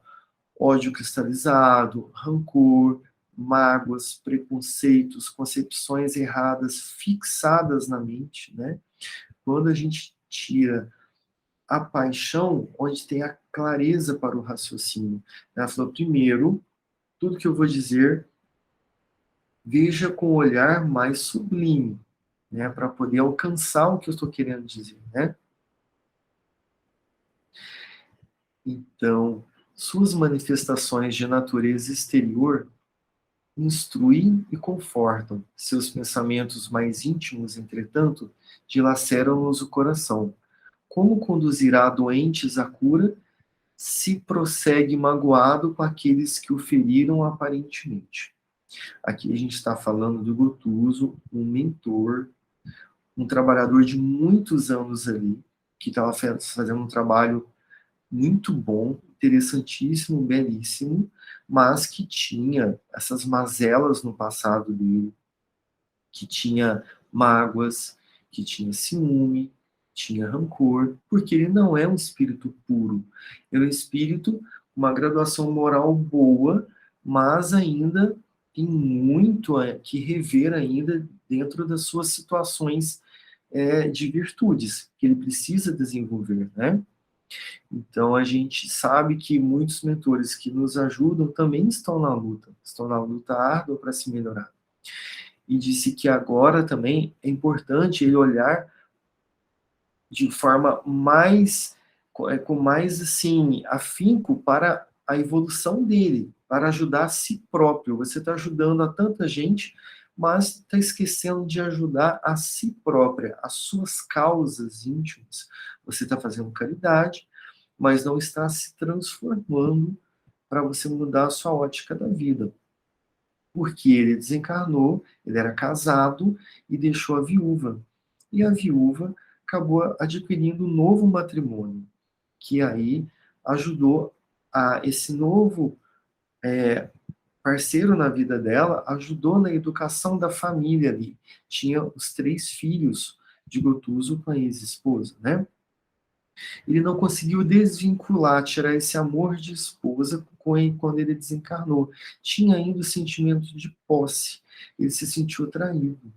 ódio cristalizado, rancor, mágoas, preconceitos, concepções erradas fixadas na mente, né? Quando a gente tira a paixão, onde tem a clareza para o raciocínio. Ela falou, primeiro, tudo que eu vou dizer, veja com um olhar mais sublime, né? Para poder alcançar o que eu estou querendo dizer, né? Então, suas manifestações de natureza exterior instruem e confortam. Seus pensamentos mais íntimos, entretanto, dilaceram-nos o coração. Como conduzirá doentes à cura se prossegue magoado com aqueles que o feriram aparentemente? Aqui a gente está falando do Gotuso, um mentor, um trabalhador de muitos anos ali, que estava fazendo um trabalho muito bom, interessantíssimo, belíssimo, mas que tinha essas mazelas no passado dele, que tinha mágoas, que tinha ciúme, tinha rancor, porque ele não é um espírito puro. Ele é um espírito com uma graduação moral boa, mas ainda tem muito que rever ainda dentro das suas situações de virtudes que ele precisa desenvolver, né? Então a gente sabe que muitos mentores que nos ajudam também estão na luta árdua para se melhorar. E disse que agora também é importante ele olhar de forma mais, com mais assim, afinco para a evolução dele, para ajudar a si próprio. Você está ajudando a tanta gente, mas está esquecendo de ajudar a si própria, as suas causas íntimas. Você está fazendo caridade, mas não está se transformando para você mudar a sua ótica da vida. Porque ele desencarnou, ele era casado e deixou a viúva. E a viúva acabou adquirindo um novo matrimônio, que aí ajudou a esse novo parceiro na vida dela, ajudou na educação da família ali. Tinha os 3 filhos de Gotuso com a ex-esposa, né? Ele não conseguiu desvincular, tirar esse amor de esposa com ele quando ele desencarnou. Tinha ainda o sentimento de posse. Ele se sentiu traído.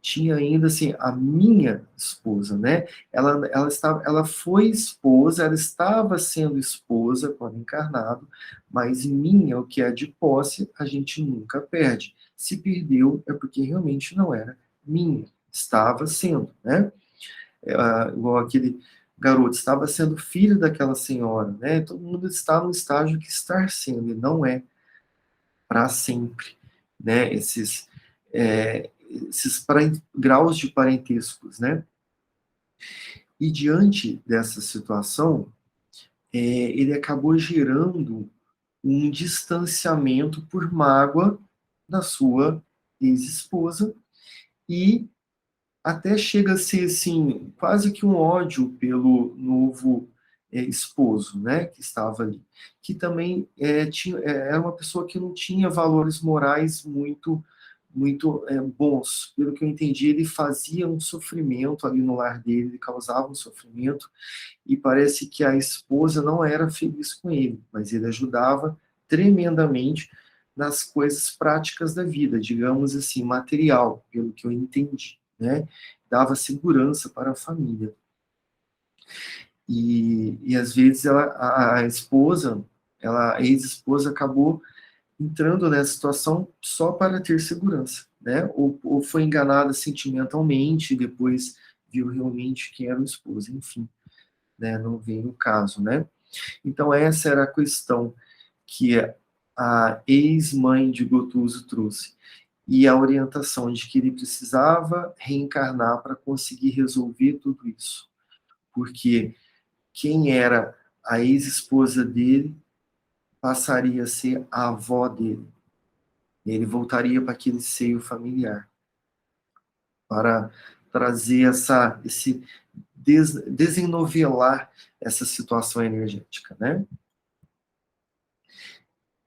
Tinha ainda assim a minha esposa, né? Ela foi esposa, ela estava sendo esposa quando encarnado, mas minha, o que é de posse, a gente nunca perde. Se perdeu é porque realmente não era minha, estava sendo, né? Igual aquele garoto, estava sendo filho daquela senhora, né? Todo mundo está no estágio que estar sendo, e não é para sempre, né? Esses graus de parentescos, né? E diante dessa situação, ele acabou gerando um distanciamento por mágoa da sua ex-esposa e até chega a ser assim, quase que um ódio pelo novo esposo, né, que estava ali, que também era uma pessoa que não tinha valores morais muito bons. Pelo que eu entendi, ele fazia um sofrimento ali no lar dele, ele causava um sofrimento, e parece que a esposa não era feliz com ele, mas ele ajudava tremendamente nas coisas práticas da vida, digamos assim, material, pelo que eu entendi, né? Dava segurança para a família. E às vezes a esposa, a ex-esposa acabou entrando nessa situação só para ter segurança, né? Ou foi enganada sentimentalmente e depois viu realmente quem era o esposo, enfim, né? Não veio o caso, né? Então essa era a questão que a ex-mãe de Gotuso trouxe, e a orientação de que ele precisava reencarnar para conseguir resolver tudo isso, porque quem era a ex-esposa dele passaria a ser a avó dele. Ele voltaria para aquele seio familiar, para trazer esse desenovelar essa situação energética, né?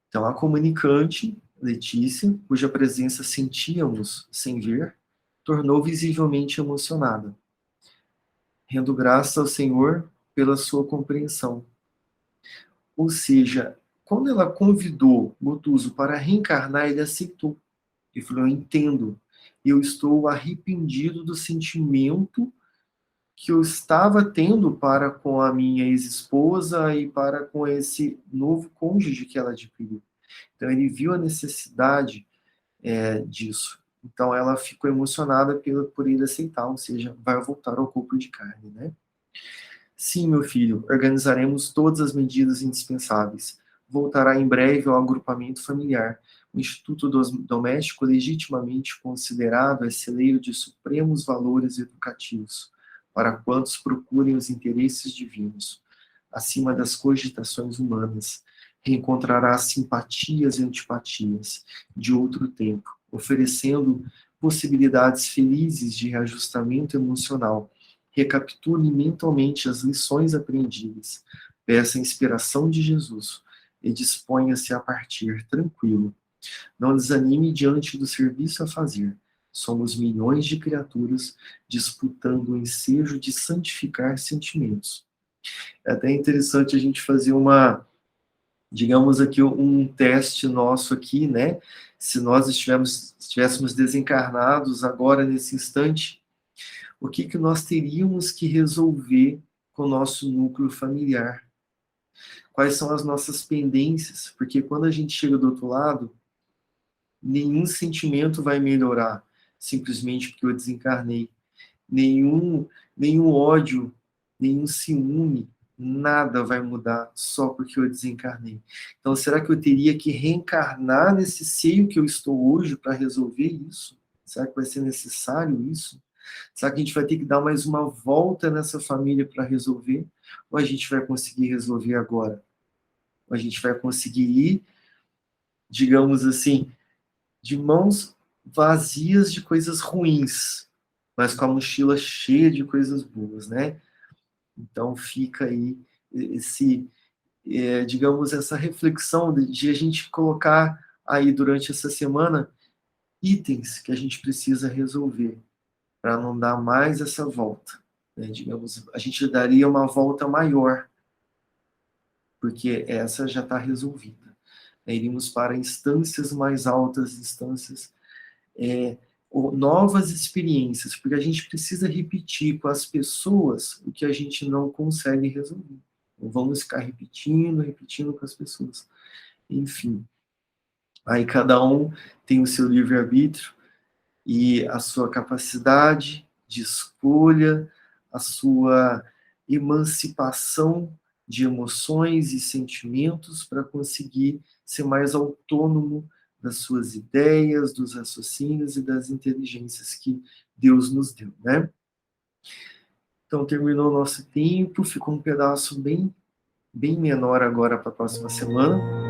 Então, a comunicante, Letícia, cuja presença sentíamos sem ver, tornou visivelmente emocionada. Rendo graças ao Senhor pela sua compreensão. Ou seja, quando ela convidou Gotuso para reencarnar, ele aceitou. Ele falou, eu entendo, eu estou arrependido do sentimento que eu estava tendo para com a minha ex-esposa e para com esse novo cônjuge que ela adquiriu. Então ele viu a necessidade disso. Então ela ficou emocionada por ele aceitar, ou seja, vai voltar ao corpo de carne, né? Sim, meu filho, organizaremos todas as medidas indispensáveis. Voltará em breve ao agrupamento familiar, O Instituto Doméstico, legitimamente considerado, é celeiro de supremos valores educativos para quantos procurem os interesses divinos, acima das cogitações humanas. Reencontrará simpatias e antipatias de outro tempo, oferecendo possibilidades felizes de reajustamento emocional. Recapitule mentalmente as lições aprendidas, peça a inspiração de Jesus e disponha-se a partir tranquilo. Não desanime diante do serviço a fazer. Somos milhões de criaturas disputando o ensejo de santificar sentimentos. É até interessante a gente fazer digamos aqui, um teste nosso aqui, né? Se nós estivéssemos desencarnados agora, nesse instante, o que nós teríamos que resolver com o nosso núcleo familiar? Quais são as nossas pendências? Porque quando a gente chega do outro lado, nenhum sentimento vai melhorar, simplesmente porque eu desencarnei. Nenhum ódio, nenhum ciúme, nada vai mudar só porque eu desencarnei. Então, será que eu teria que reencarnar nesse seio que eu estou hoje para resolver isso? Será que vai ser necessário isso? Será que a gente vai ter que dar mais uma volta nessa família para resolver? Ou a gente vai conseguir resolver agora? Ou a gente vai conseguir ir, digamos assim, de mãos vazias de coisas ruins, mas com a mochila cheia de coisas boas, né? Então fica aí digamos, essa reflexão de a gente colocar aí durante essa semana itens que a gente precisa resolver para não dar mais essa volta, né? Digamos, a gente daria uma volta maior, porque essa já está resolvida. Iríamos para instâncias mais altas, instâncias novas experiências, porque a gente precisa repetir com as pessoas o que a gente não consegue resolver. Não vamos ficar repetindo com as pessoas. Enfim, aí cada um tem o seu livre-arbítrio e a sua capacidade de escolha, a sua emancipação de emoções e sentimentos para conseguir ser mais autônomo das suas ideias, dos raciocínios e das inteligências que Deus nos deu, né? Então, terminou o nosso tempo, ficou um pedaço bem menor agora para a próxima semana.